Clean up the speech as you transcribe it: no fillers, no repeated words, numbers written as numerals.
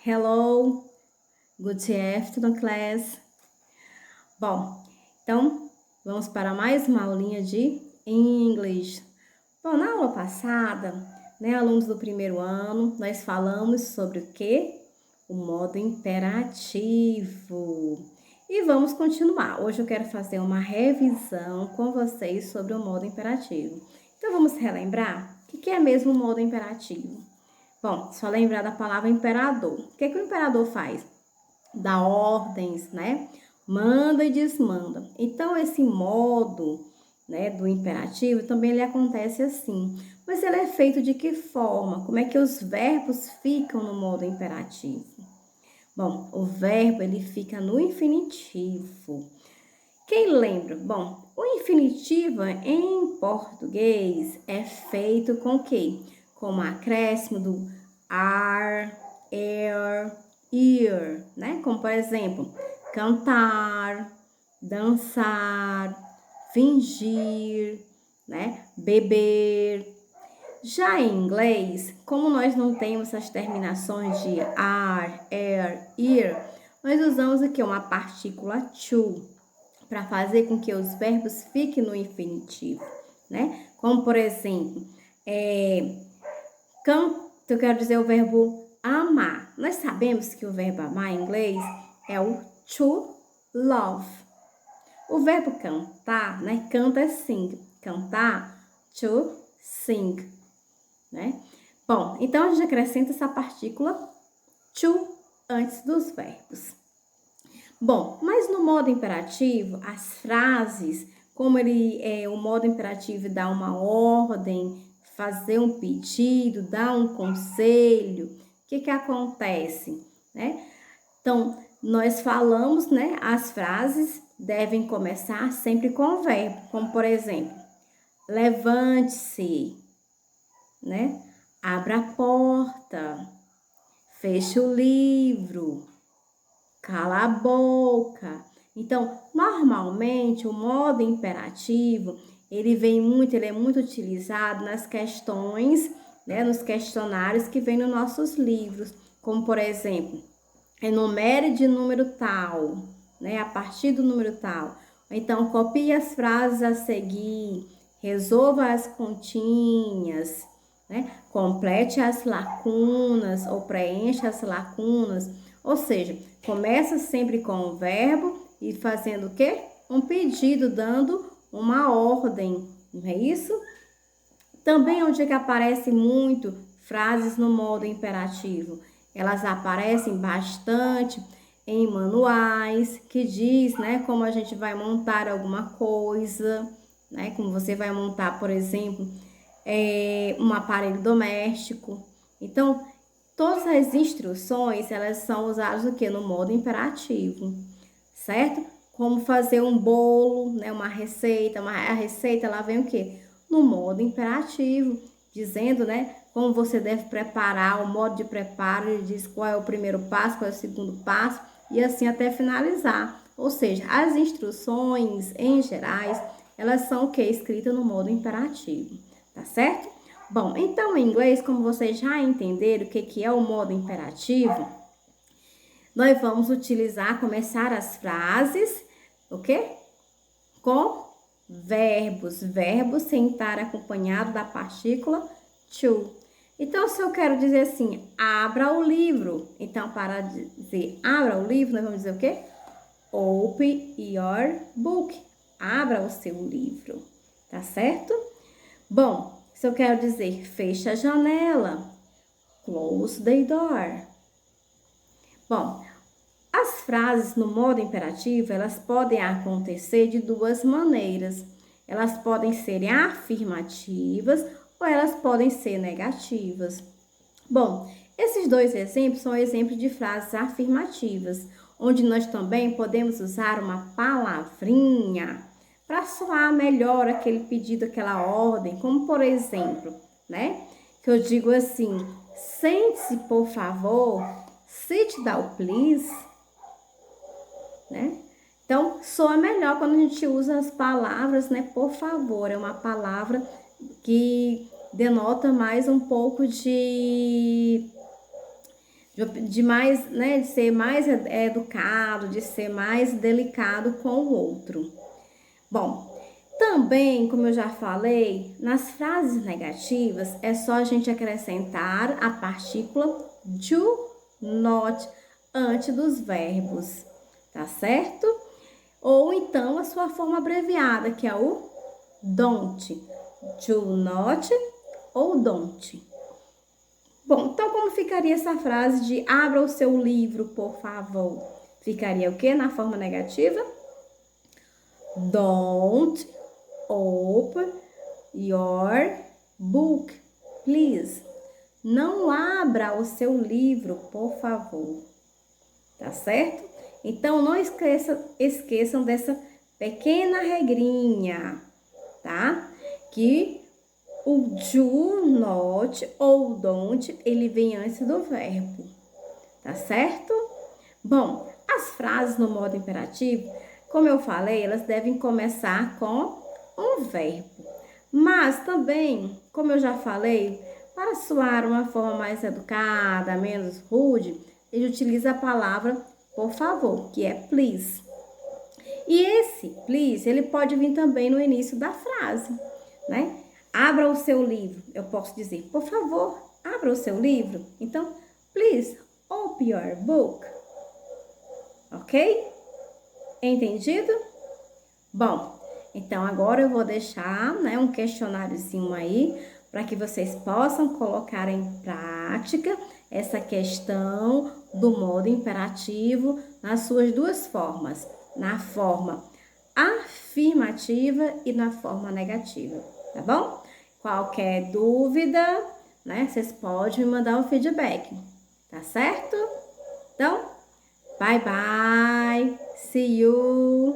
Hello, good afternoon, class. Bom, então vamos para mais uma aulinha de English. Bom, na aula passada, alunos do primeiro ano, nós falamos sobre o quê? O modo imperativo. E vamos continuar. Hoje eu quero fazer uma revisão com vocês sobre o modo imperativo. Então vamos relembrar o que é mesmo o modo imperativo. Bom, só lembrar da palavra imperador. O que o imperador faz? Dá ordens, né? Manda e desmanda. Então, esse modo, do imperativo também ele acontece assim. Mas ele é feito de que forma? Como é que os verbos ficam no modo imperativo? Bom, o verbo ele fica no infinitivo. Quem lembra? Bom, o infinitivo em português é feito com o quê? Com o acréscimo do are, er, ir, né? Como, por exemplo, cantar, dançar, fingir, né? Beber. Já em inglês, como nós não temos essas terminações de are, er, ir, nós usamos aqui uma partícula to para fazer com que os verbos fiquem no infinitivo, né? Como, por exemplo, eu quero dizer o verbo amar. Nós sabemos que o verbo amar em inglês é o to love. O verbo cantar, né? Canta é sing. Cantar, to sing, né? Bom, então a gente acrescenta essa partícula to antes dos verbos. Bom, mas no modo imperativo, as frases, como o modo imperativo dá uma ordem, fazer um pedido, dar um conselho, o que acontece, né? Então, nós falamos, né? As frases devem começar sempre com o verbo, como por exemplo, levante-se, né? Abra a porta, feche o livro, cala a boca. Então, normalmente, o modo imperativo, ele é muito utilizado nas questões, nos questionários que vem nos nossos livros, como, por exemplo, enumere de número tal, a partir do número tal. Então, copie as frases a seguir, resolva as continhas, complete as lacunas ou preencha as lacunas. Ou seja, começa sempre com o verbo e fazendo o quê? Um pedido, dando uma ordem, não é isso? Também onde é que aparece muito frases no modo imperativo? Elas aparecem bastante em manuais que diz, como a gente vai montar alguma coisa, como você vai montar, por exemplo, um aparelho doméstico. Então, todas as instruções, elas são usadas o quê? No modo imperativo, certo? Como fazer um bolo, uma receita, a receita ela vem o quê? No modo imperativo, dizendo, como você deve preparar, o modo de preparo, ele diz qual é o primeiro passo, qual é o segundo passo, e assim até finalizar. Ou seja, as instruções, em gerais, elas são o quê? Escritas no modo imperativo, tá certo? Bom, então em inglês, como vocês já entenderam o que é o modo imperativo, nós vamos começar as frases, o quê? Com verbos. Verbos sem estar acompanhado da partícula to. Então, se eu quero dizer assim, abra o livro. Então, para dizer abra o livro, nós vamos dizer o quê? Open your book. Abra o seu livro. Tá certo? Bom, se eu quero dizer feche a janela. Close the door. Bom, as frases no modo imperativo, elas podem acontecer de duas maneiras. Elas podem ser afirmativas ou elas podem ser negativas. Bom, esses dois exemplos são exemplos de frases afirmativas, onde nós também podemos usar uma palavrinha para soar melhor aquele pedido, aquela ordem, como por exemplo, que eu digo assim, sente-se por favor, sit down please, Então, soa melhor quando a gente usa as palavras, por favor, é uma palavra que denota mais um pouco de de mais, né, de ser mais educado, de ser mais delicado com o outro. Bom, também, como eu já falei, nas frases negativas é só a gente acrescentar a partícula do not antes dos verbos, tá certo? Ou então a sua forma abreviada, que é o don't, do not ou don't. Bom, então como ficaria essa frase de abra o seu livro, por favor? Ficaria o quê na forma negativa? Don't open your book, please. Não abra o seu livro, por favor. Tá certo? Então, não esqueçam dessa pequena regrinha, tá? Que o do not ou don't, ele vem antes do verbo, tá certo? Bom, as frases no modo imperativo, como eu falei, elas devem começar com um verbo. Mas também, como eu já falei, para soar uma forma mais educada, menos rude, ele utiliza a palavra por favor, que é please. E esse please, ele pode vir também no início da frase, né? Abra o seu livro. Eu posso dizer, por favor, abra o seu livro. Então, please, open your book. Ok? Entendido? Bom, então agora eu vou deixar, né, um questionáriozinho aí para que vocês possam colocar em prática essa questão do modo imperativo nas suas duas formas, na forma afirmativa e na forma negativa, tá bom? Qualquer dúvida, né, vocês podem me mandar um feedback, tá certo? Então, bye bye, see you!